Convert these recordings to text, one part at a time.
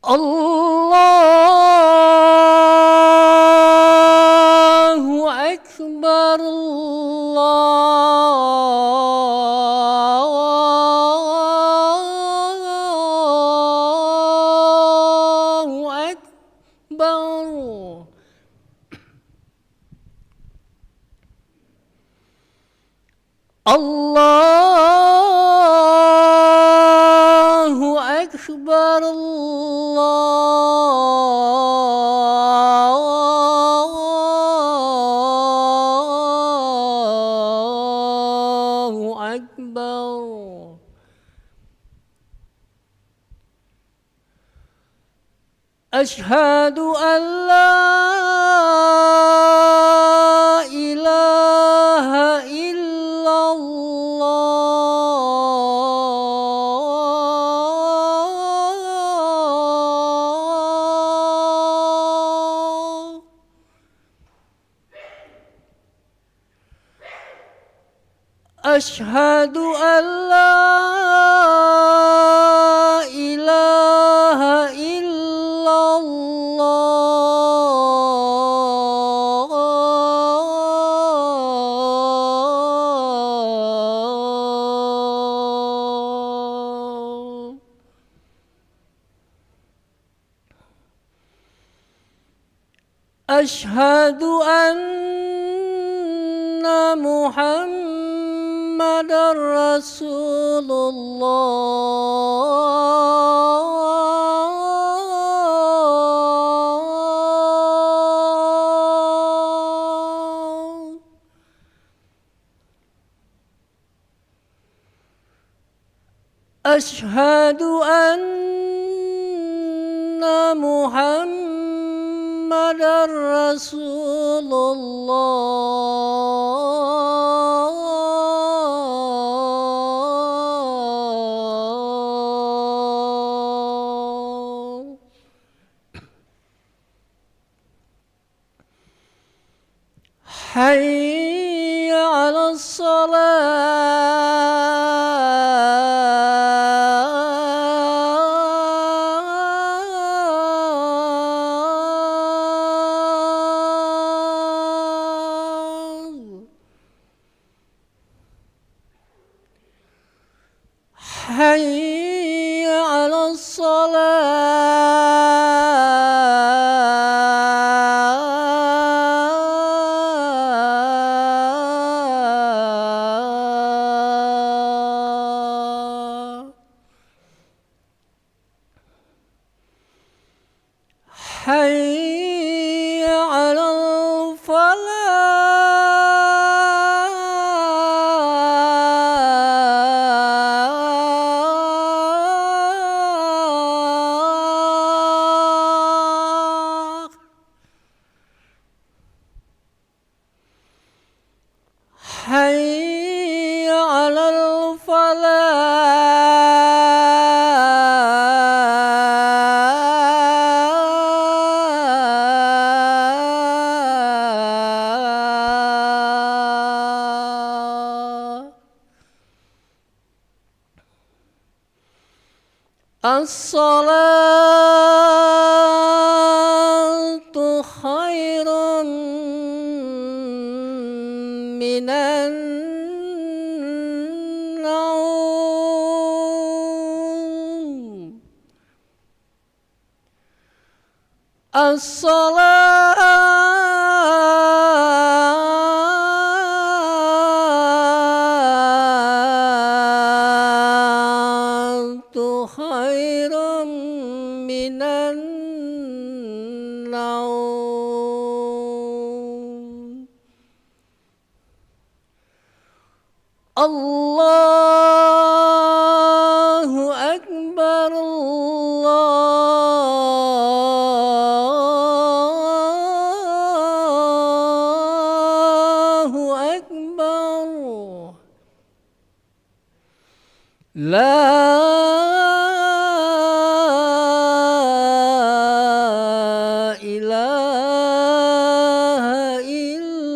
Allahu Akbar, Allahu Akbar. Allahu Akbar, Allahu Akbar. Asyhadu an la ilaha illallah. Asyhadu an la ilaha illallah. Asyhadu anna Muhammadar Rasulullah. Asyhadu anna Muhammadar Rasulullah. Hayya 'alas salah. Hayya 'alas salah. Hayya 'alal falah. Hayya 'alal falah. As-salatu khairun minan naum. As-salatu khairun minan naum. Allahu Akbar, Allahu Akbar. La ilaha illallah.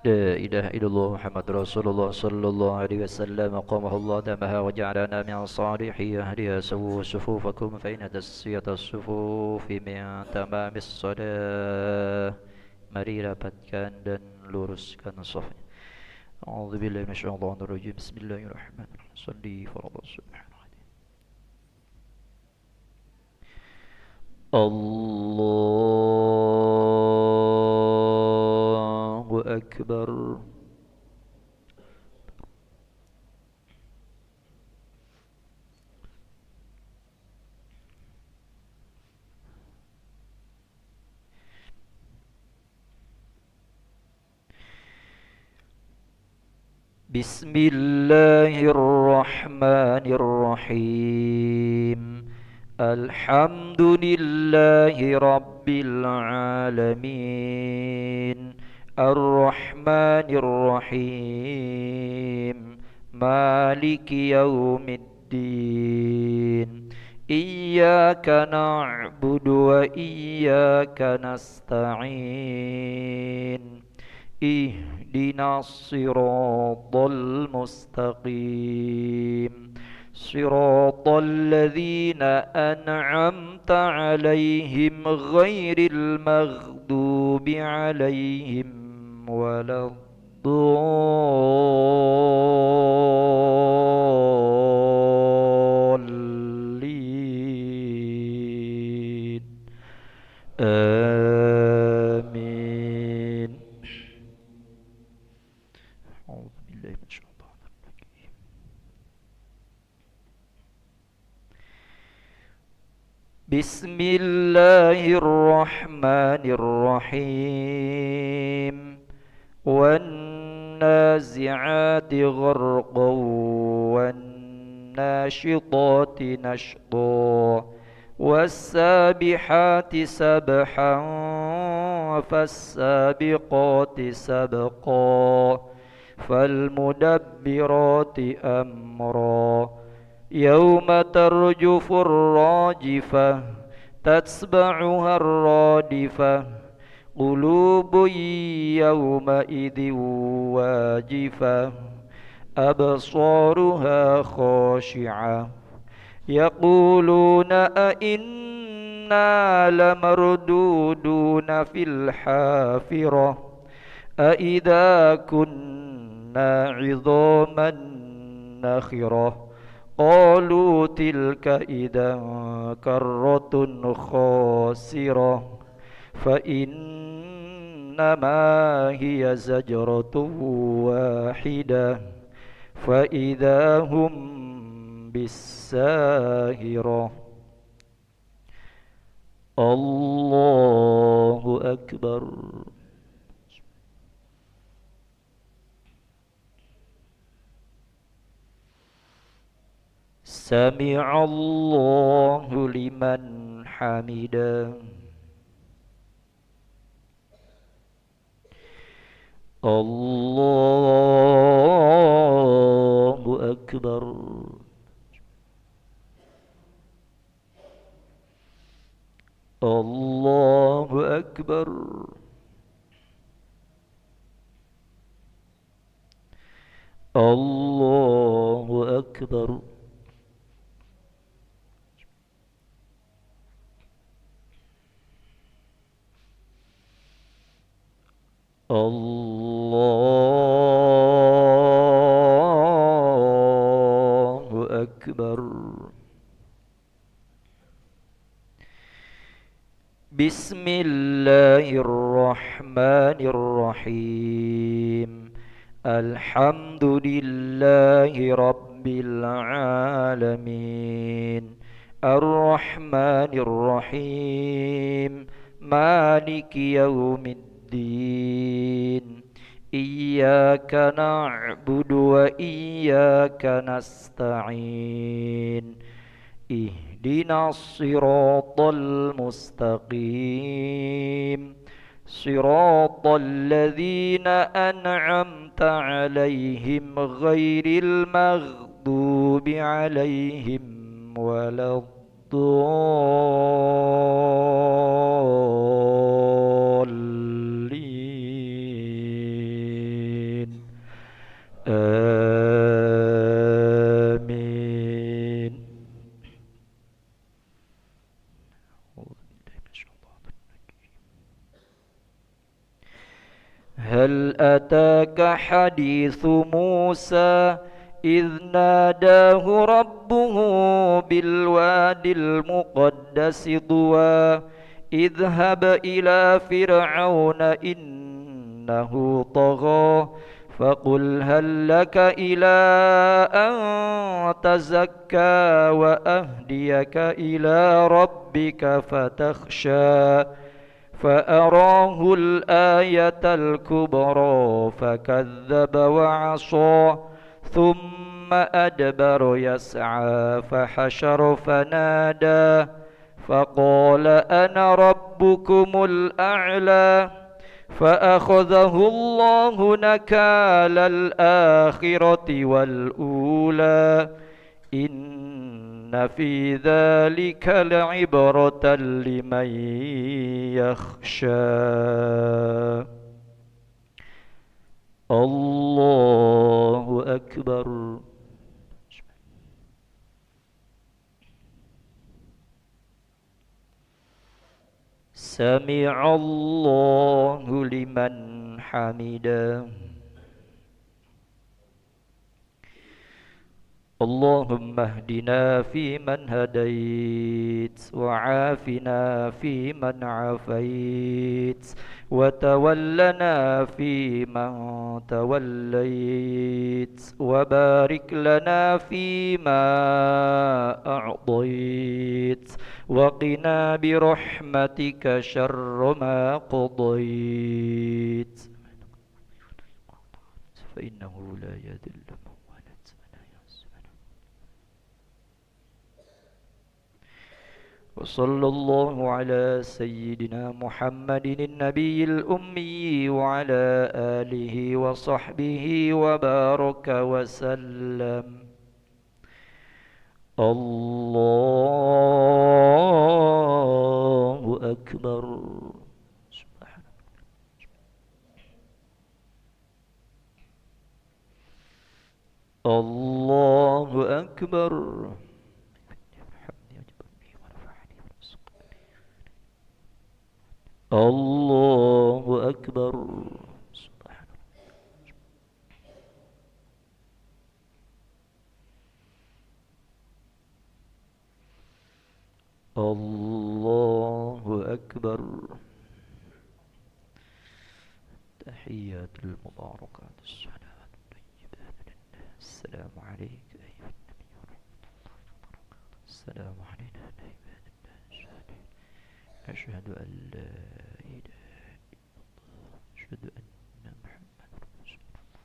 لا إله إلا الله محمد رسول الله صلى الله عليه وسلم قامه الله دمها وجعلنا من صالح أهلها سووا صفوفكم فإن تسوية الصفوف من تمام الصلاة. Mari rapatkan dan luruskan saf. A'udzubillahi minasyaitonir rajim. Bismillahirrahmanirrahim. Shalli fardhu subhanahu. Allahu akbar. Bismillahirrahmanirrahim. Alhamdulillahi rabbil alamin. Ar-Rahmanir-Rahim. Maliki yaumiddin. Iyyaka na'budu wa iyyaka nasta'in. Ihdinas siratal mustaqim. Siratal ladzina an'amta 'alaihim ghairil maghdubi 'alaihim waladdallin. Amin. A'udzubillahi minasyaitonir rajim. Bismillahirrahmanirrahim. Wan-nazi'ati gharqan wan-nashitati nashta was-sabihati sabhan fas-sabiqati sabqa fal-mudabbirati amra. Yawma tarjufur rajifah tatsba'uha ar-radifah qulubun yawma idhin wajifah absaruha khashi'ah yaquluna a inna lamarduduna fil hafirah a idza kunna 'idhaman nakhirah. Qalu tilka idzan karratun khasirah fa innama hiya zajratun wahidah fa idahum bis-sahirah. Allahu akbar. Sami'allahu liman hamidah. Allahu akbar. Allahu akbar. Allahu akbar. Allahu akbar. Bismillahirrahmanirrahim. Alhamdulillahi rabbil alamin. Ar-Rahmanir-Rahim. Maliki yaumiddin. Iyyaka na'budu wa iyyaka nasta'in. Ihdinas siratal mustaqim. Siratal ladzina an'amta 'alaihim ghairil maghdubi 'alaihim waladdallin. هل أتاك حديث موسى إذ ناداه ربه بالواد المقدس طوى اذهب إلى فرعون إنه طغى فقل هل لك إلى أن تزكى وأهديك إلى ربك فتخشى فأراه الآية الكبرى فكذب وعصى ثم أدبر يسعى فحشر فنادى فقال أنا ربكم الأعلى فأخذه الله نكال الآخرة والأولى إن في ذلك لعبرة لمن يخشى الله أكبر سمع الله لمن حمده اللهم اهدنا فيمن هديت وعافنا فيمن عافيت وتولنا فيمن توليت وبارك لنا فيما أعطيت وقنا برحمتك شر ما قضيت فإنه لا يذل من واليت ولا يعز من عاديت. وصلى الله على سيدنا محمد النبي الأمي وعلى آله وصحبه وبارك وسلم. الله أكبر. الله أكبر. الله أكبر. الله أكبر. تحيات المباركات الصلوات الطيبات لله. السلام عليك أيها النبي ورحمة الله وبركاته. السلام علينا وعلى عباد الله الصالحين. أشهد أن لا إله إلا الله. أشهد أن محمد رسول الله.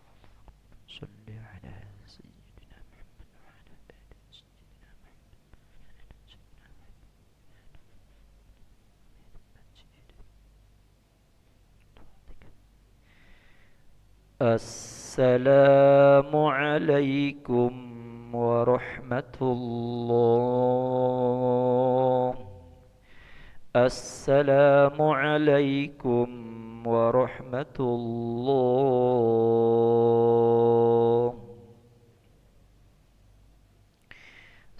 صل على سيدنا محمد وعلى آل سيدنا محمد. السلام عليكم ورحمة الله. السلام عليكم ورحمة الله.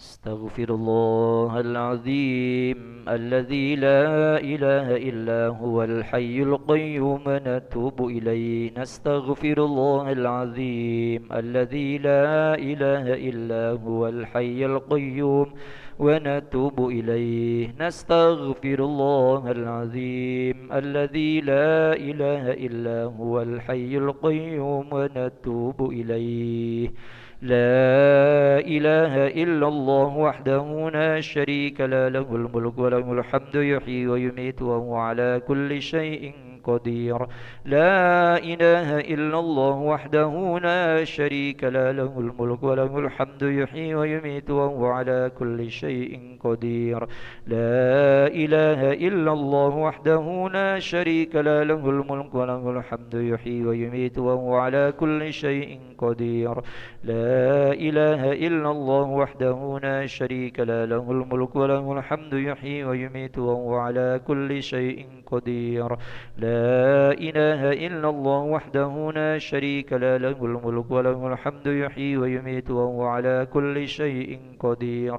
استغفر الله العظيم الذي لا إله إلا هو الحي القيوم نتوب إليه. نستغفر الله العظيم الذي لا إله إلا هو الحي القيوم ونتوب إليه. نستغفر الله العظيم الذي لا إله إلا هو الحي القيوم ونتوب إليه. لا إله إلا الله وحده لا شريك له الملك وله الحمد يحيي ويميت وهو على كل شيء قدير. لا إله إلا الله وحده لا شريك له الملك وله الحمد يحيي ويميت وهو على كل شيء قدير. لا إله إلا الله وحده لا شريك له الملك وله الحمد يحيي ويميت وهو على كل شيء قدير. لا إله إلا الله وحده لا شريك له الملك وله الحمد يحيي ويميت وهو على كل شيء قدير. لا إله إلا الله وحده لا شريك له الملك وله الحمد يحيي ويميت وهو على كل شيء قدير.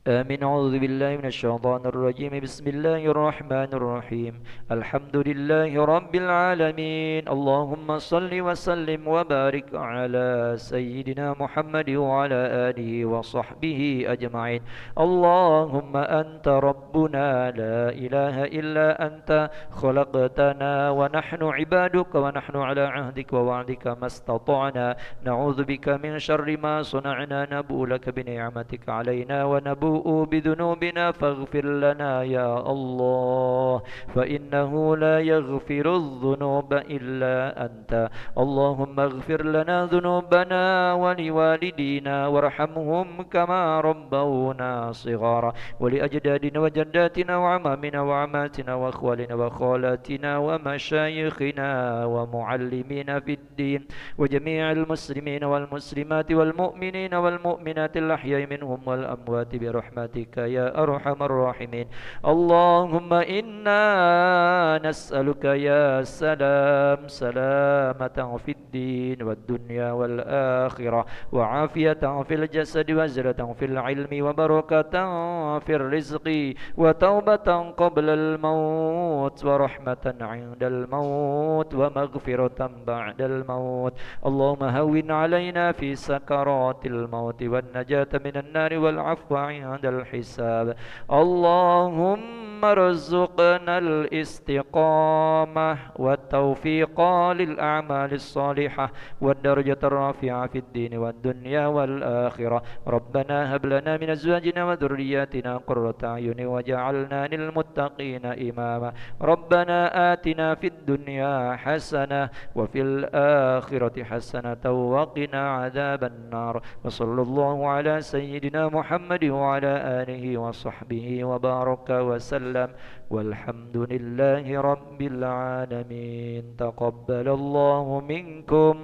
آمين. أعوذ بالله من الشيطان الرجيم. بسم الله الرحمن الرحيم. الحمد لله رب العالمين. اللهم صل وسلم وبارك على سيدنا محمد وعلى آله وصحبه أجمعين. اللهم أنت ربنا لا إله إلا أنت، خلقتنا ونحن عبادك ونحن على عهدك ووعدك ما استطعنا. نعوذ بك من شر ما صنعنا، نبوء لك بنعمتك علينا ونبوء بذنوبنا فاغفر لنا يا الله، فإنه لا يغفر الذنوب إلا أنت. اللهم اغفر لنا ذنوبنا ولوالدينا وارحمهم كما ربونا صغارا، ولأجدادنا وجداتنا وعمامنا وعماتنا وأخوالنا وخالاتنا ومشايخنا ومعلمينا في الدين وجميع المسلمين والمسلمات والمؤمنين والمؤمنات الأحياء منهم والأموات برحمتك يا أرحم الراحمين. اللهم إنا نسألك يا سلام سلامة في الدين والدنيا والآخرة، وعافية في الجسد وزلة في العلم وبركة في الرزق وتوبة قبل الموت ورحمة عند الموت ومغفرة بعد الموت. اللهم هون علينا في سكرات الموت والنجاة من النار والعفو عند الحساب. اللهم ارزقنا الاستقامة والتوفيق للأعمال الصالحة والدرجة الرافعة في الدين والدنيا والآخرة. ربنا هب لنا من أزواجنا وذرياتنا قرة أعين وجعلنا للمتقين إماما. ربنا آتنا في الدنيا حسنة وفي الآخرة حسنة وقنا عذاب النار. وصلى الله على سيدنا محمد وعلى آله وصحبه وبارك وسلم، والحمد لله رب العالمين. تقبل الله منكم،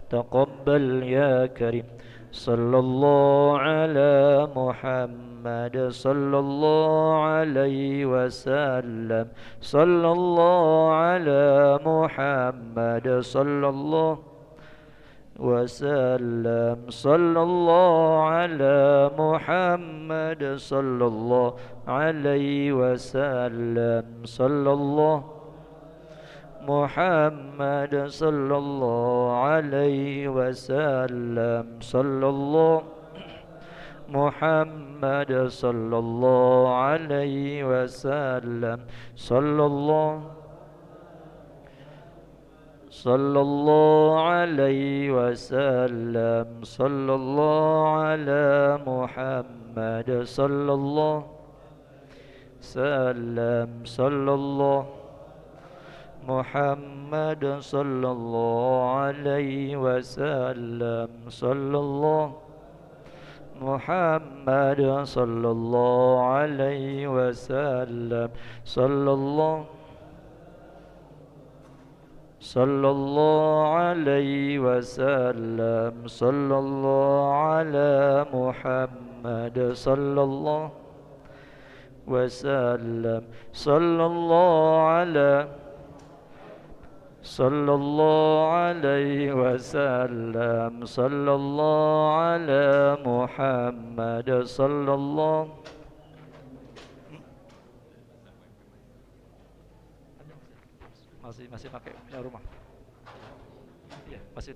تقبل يا كريم. صلى الله على محمد صلى الله عليه وسلم. صلى الله على محمد صلى الله وسلم. صلى الله على محمد صلى الله عليه وسلم. صلى الله محمد صلى الله عليه وسلم. صلى الله محمد صلى الله عليه وسلم. صلى الله صلى الله عليه وسلم. صلى الله على محمد صلى الله سلم. صلى الله محمد صلى الله عليه وسلم. صلى الله محمد صلى الله عليه وسلم. صلى الله صلى الله عليه وسلم. صلى الله على محمد صلى الله وسلم. صلى الله على صلى الله عليه وسلم. صلى الله على محمد صلى الله. masih pakai punya rumah. Iya, masih.